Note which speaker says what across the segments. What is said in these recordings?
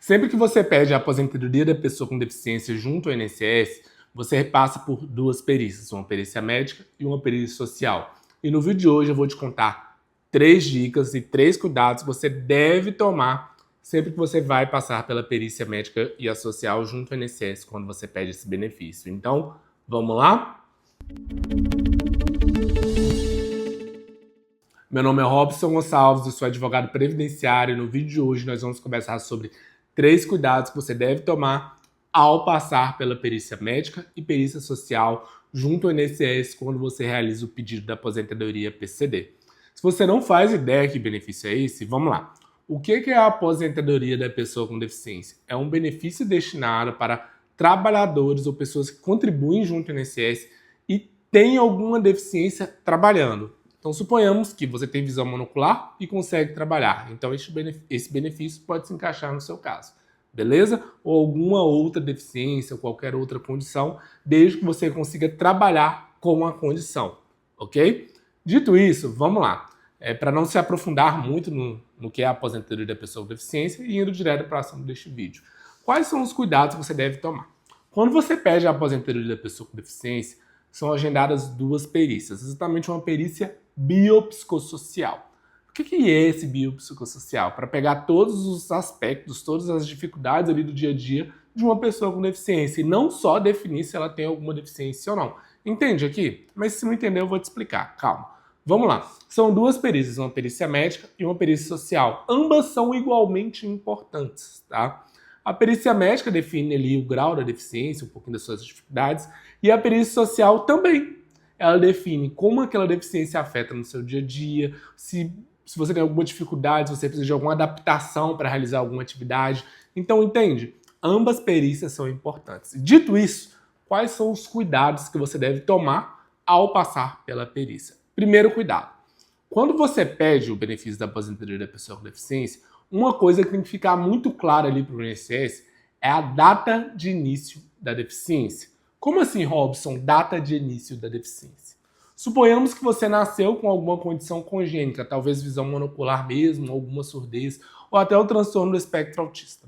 Speaker 1: Sempre que você pede a aposentadoria da pessoa com deficiência junto ao INSS, você repassa por duas perícias, uma perícia médica e uma perícia social. E no vídeo de hoje eu vou te contar 3 dicas e 3 cuidados que você deve tomar sempre que você vai passar pela perícia médica e a social junto ao INSS quando você pede esse benefício. Então, vamos lá? Meu nome é Robson Gonçalves, eu sou advogado previdenciário e no vídeo de hoje nós vamos conversar sobre 3 cuidados que você deve tomar ao passar pela perícia médica e perícia social junto ao INSS quando você realiza o pedido da aposentadoria PCD. Se você não faz ideia que benefício é esse, vamos lá. O que é a aposentadoria da pessoa com deficiência? É um benefício destinado para trabalhadores ou pessoas que contribuem junto ao INSS e têm alguma deficiência trabalhando. Então, suponhamos que você tem visão monocular e consegue trabalhar. Então, esse benefício pode se encaixar no seu caso, beleza? Ou alguma outra deficiência, ou qualquer outra condição, desde que você consiga trabalhar com a condição, ok? Dito isso, vamos lá. Para não se aprofundar muito no que é a aposentadoria da pessoa com deficiência e indo direto para o assunto deste vídeo. Quais são os cuidados que você deve tomar? Quando você pede a aposentadoria da pessoa com deficiência, são agendadas 2 perícias, exatamente uma perícia biopsicossocial. O que é esse biopsicossocial? Para pegar todos os aspectos, todas as dificuldades ali do dia a dia de uma pessoa com deficiência e não só definir se ela tem alguma deficiência ou não. Entende aqui? Mas se não entender eu vou te explicar, calma. Vamos lá. São 2 perícias, uma perícia médica e uma perícia social. Ambas são igualmente importantes, tá? A perícia médica define ali o grau da deficiência, um pouquinho das suas dificuldades, e a perícia social também. Ela define como aquela deficiência afeta no seu dia a dia, se você tem alguma dificuldade, se você precisa de alguma adaptação para realizar alguma atividade. Então, entende? Ambas perícias são importantes. Dito isso, quais são os cuidados que você deve tomar ao passar pela perícia? Primeiro cuidado. Quando você pede o benefício da aposentadoria da pessoa com deficiência, uma coisa que tem que ficar muito clara ali para o INSS é a data de início da deficiência. Como assim, Robson, data de início da deficiência? Suponhamos que você nasceu com alguma condição congênita, talvez visão monocular mesmo, alguma surdez, ou até o transtorno do espectro autista.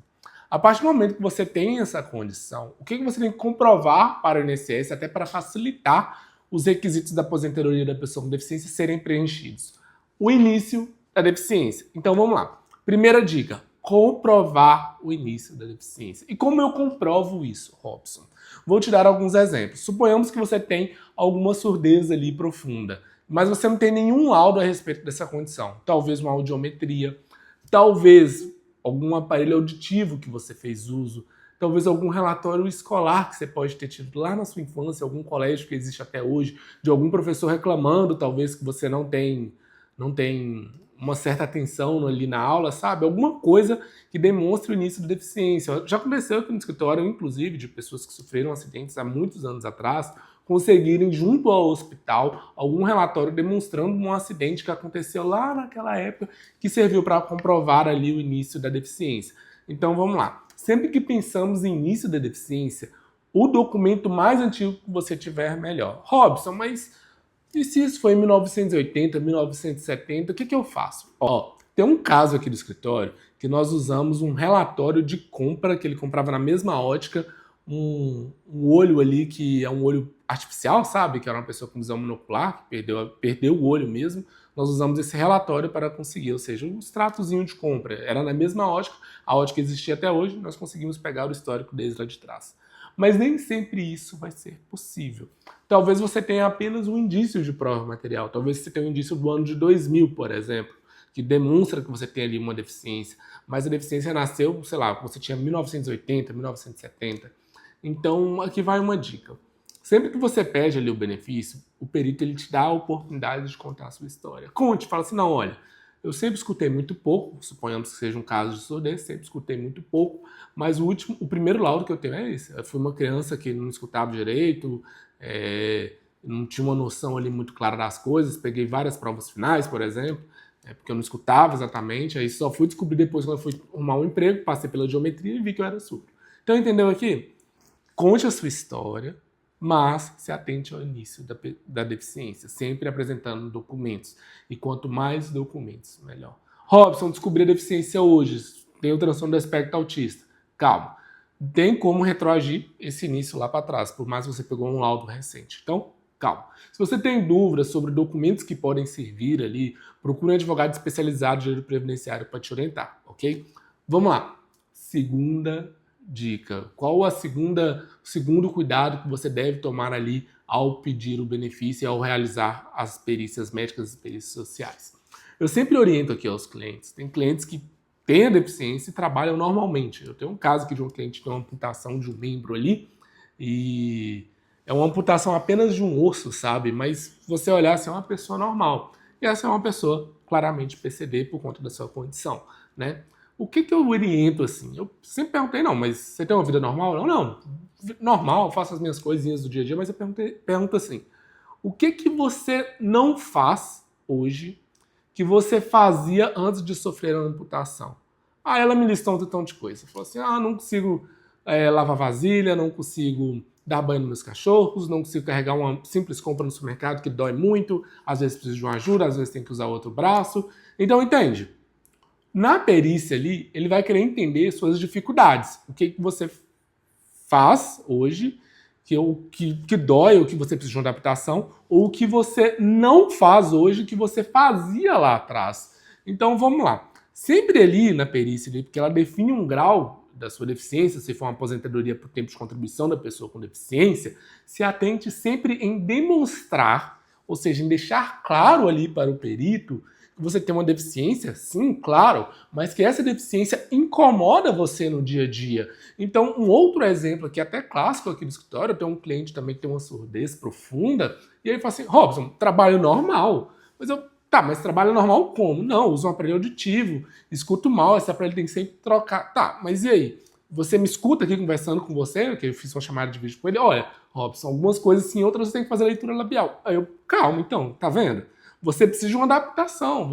Speaker 1: A partir do momento que você tem essa condição, o que você tem que comprovar para o INSS, até para facilitar os requisitos da aposentadoria da pessoa com deficiência serem preenchidos? O início da deficiência. Então vamos lá. Primeira dica, comprovar o início da deficiência. E como eu comprovo isso, Robson? Vou te dar alguns exemplos. Suponhamos que você tem alguma surdez ali profunda, mas você não tem nenhum laudo a respeito dessa condição. Talvez uma audiometria, talvez algum aparelho auditivo que você fez uso, talvez algum relatório escolar que você pode ter tido lá na sua infância, algum colégio que existe até hoje, de algum professor reclamando, talvez que você não tem uma certa atenção ali na aula, sabe? Alguma coisa que demonstre o início da deficiência. Já aconteceu aqui no escritório, inclusive, de pessoas que sofreram acidentes há muitos anos atrás, conseguirem, junto ao hospital, algum relatório demonstrando um acidente que aconteceu lá naquela época, que serviu para comprovar ali o início da deficiência. Então, vamos lá. Sempre que pensamos em início da deficiência, o documento mais antigo que você tiver, melhor. Robson, mas e se isso foi em 1980, 1970, o que eu faço? Tem um caso aqui do escritório que nós usamos um relatório de compra, que ele comprava na mesma ótica, um olho ali que é um olho artificial, sabe? Que era uma pessoa com visão monocular, que perdeu o olho mesmo. Nós usamos esse relatório para conseguir, ou seja, um extratozinho de compra. Era na mesma ótica, a ótica existia até hoje, nós conseguimos pegar o histórico desde lá de trás. Mas nem sempre isso vai ser possível. Talvez você tenha apenas um indício de prova material. Talvez você tenha um indício do ano de 2000, por exemplo, que demonstra que você tem ali uma deficiência. Mas a deficiência nasceu, sei lá, você tinha 1980, 1970. Então, aqui vai uma dica. Sempre que você pede ali o benefício, o perito ele te dá a oportunidade de contar a sua história. Conte, fala assim, não, olha, eu sempre escutei muito pouco, suponhamos que seja um caso de surdez, sempre escutei muito pouco, mas o primeiro laudo que eu tenho é esse. Eu fui uma criança que não escutava direito, não tinha uma noção ali muito clara das coisas, peguei várias provas finais, por exemplo, porque eu não escutava exatamente, aí só fui descobrir depois quando eu fui arrumar um emprego, passei pela geometria e vi que eu era surdo. Então, entendeu aqui? Conte a sua história, mas se atente ao início da deficiência, sempre apresentando documentos. E quanto mais documentos, melhor. Robson, descobri a deficiência hoje. tem o transtorno do espectro autista. Calma. Tem como retroagir esse início lá para trás, por mais que você pegou um laudo recente. Então, calma. Se você tem dúvidas sobre documentos que podem servir ali, procure um advogado especializado de direito previdenciário para te orientar, ok? Vamos lá. Segunda dica. Qual o segundo cuidado que você deve tomar ali ao pedir o benefício e ao realizar as perícias médicas e perícias sociais? Eu sempre oriento aqui aos clientes. Tem clientes que têm a deficiência e trabalham normalmente. Eu tenho um caso aqui de um cliente que tem uma amputação de um membro ali e é uma amputação apenas de um osso, sabe? Mas se você olhar, assim, é uma pessoa normal. E essa é uma pessoa claramente PCD por conta da sua condição, né? O que eu oriento, assim? Eu sempre perguntei, não, mas você tem uma vida normal? Não, normal, faço as minhas coisinhas do dia a dia, mas eu pergunto assim, o que você não faz hoje que você fazia antes de sofrer a amputação? Aí ela me listou um montão de coisa. Falou assim, não consigo lavar vasilha, não consigo dar banho nos meus cachorros, não consigo carregar uma simples compra no supermercado que dói muito, às vezes preciso de uma ajuda, às vezes tem que usar outro braço. Então, entende? Na perícia ali, ele vai querer entender suas dificuldades. O que você faz hoje que dói, ou que você precisa de uma adaptação, ou o que você não faz hoje que você fazia lá atrás. Então, vamos lá. Sempre ali na perícia, porque ela define um grau da sua deficiência, se for uma aposentadoria por tempo de contribuição da pessoa com deficiência, se atente sempre em demonstrar, ou seja, em deixar claro ali para o perito que você tem uma deficiência, sim, claro, mas que essa deficiência incomoda você no dia a dia. Então, um outro exemplo aqui, até clássico aqui do escritório, eu tenho um cliente também que tem uma surdez profunda, e ele fala assim, Robson, trabalho normal. Mas trabalho normal como? Não, uso um aparelho auditivo, escuto mal, esse aparelho tem que sempre trocar. Tá, mas e aí? Você me escuta aqui conversando com você, que eu fiz uma chamada de vídeo com ele, olha, Robson, algumas coisas sim, outras você tem que fazer leitura labial. Aí eu, calma então, tá vendo? Você precisa de uma adaptação,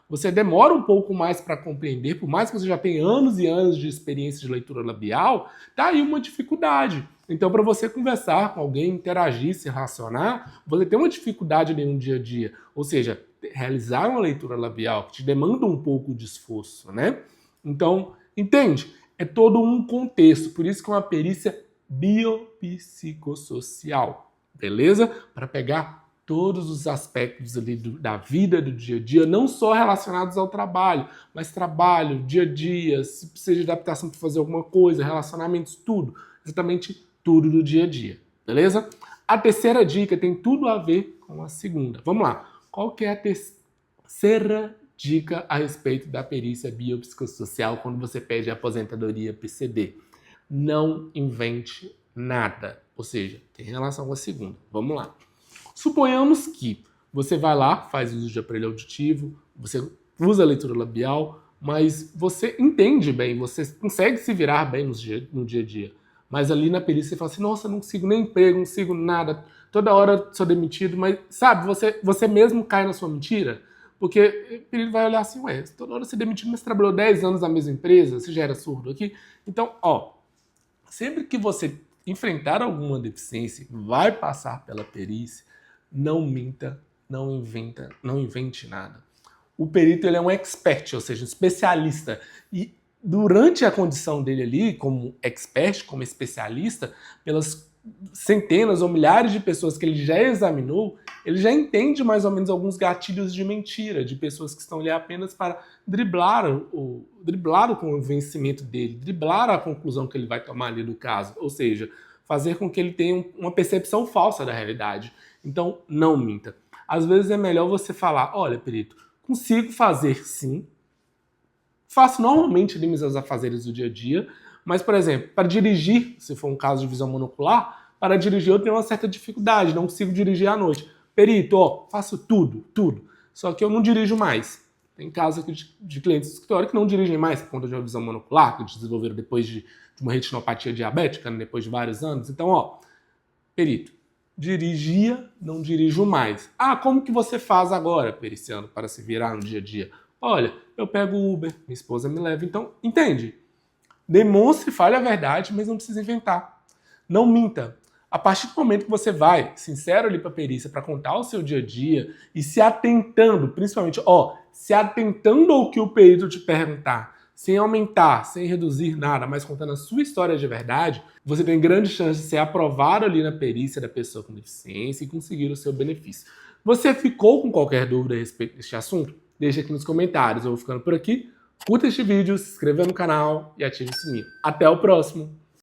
Speaker 1: você demora um pouco mais para compreender, por mais que você já tenha anos e anos de experiência de leitura labial, tá aí uma dificuldade. Então, para você conversar com alguém, interagir, se relacionar, você tem uma dificuldade ali no dia a dia. Ou seja, realizar uma leitura labial que te demanda um pouco de esforço, né? Então, entende? É todo um contexto, por isso que é uma perícia biopsicossocial, beleza? Para pegar todos os aspectos ali da vida, do dia a dia, não só relacionados ao trabalho, mas trabalho, dia a dia, se precisa de adaptação para fazer alguma coisa, relacionamentos, tudo. Exatamente tudo do dia a dia, beleza? A terceira dica tem tudo a ver com a segunda. Vamos lá. Qual que é a terceira dica a respeito da perícia biopsicossocial quando você pede a aposentadoria PCD? Não invente nada. Ou seja, tem relação com a segunda. Vamos lá. Suponhamos que você vai lá, faz uso de aparelho auditivo, você usa a leitura labial, mas você entende bem, você consegue se virar bem no dia a dia. Mas ali na perícia você fala assim, nossa, não consigo nem emprego, não consigo nada, toda hora sou demitido, mas sabe, você mesmo cai na sua mentira, porque ele vai olhar assim, ué, toda hora você é demitido, mas você trabalhou 10 anos na mesma empresa, você já era surdo aqui. Então, sempre que você enfrentar alguma deficiência, vai passar pela perícia, não minta, não invente nada. O perito ele é um expert, ou seja, um especialista. E durante a condição dele ali, como expert, como especialista, pelas centenas ou milhares de pessoas que ele já examinou, ele já entende mais ou menos alguns gatilhos de mentira, de pessoas que estão ali apenas para driblar o convencimento dele, driblar a conclusão que ele vai tomar ali do caso, ou seja, fazer com que ele tenha uma percepção falsa da realidade. Então, não minta. Às vezes é melhor você falar, olha, perito, consigo fazer sim, faço normalmente ali meus afazeres do dia a dia, mas, por exemplo, para dirigir, se for um caso de visão monocular, para dirigir eu tenho uma certa dificuldade, não consigo dirigir à noite. Perito, faço tudo, só que eu não dirijo mais. Tem casos aqui de clientes do escritório que não dirigem mais por conta de uma visão monocular, que desenvolveram depois de uma retinopatia diabética, né, depois de vários anos. Então, perito, dirigia, não dirijo mais. Como que você faz agora, periciano, para se virar no dia a dia? Olha, eu pego o Uber, minha esposa me leva. Então, entende? Demonstre, fale a verdade, mas não precisa inventar. Não minta. A partir do momento que você vai, sincero ali para a perícia, para contar o seu dia a dia e se atentando, principalmente, se atentando ao que o perito te perguntar, sem aumentar, sem reduzir nada, mas contando a sua história de verdade, você tem grande chance de ser aprovado ali na perícia da pessoa com deficiência e conseguir o seu benefício. Você ficou com qualquer dúvida a respeito deste assunto? Deixa aqui nos comentários. Eu vou ficando por aqui. Curta este vídeo, se inscreva no canal e ative o sininho. Até o próximo!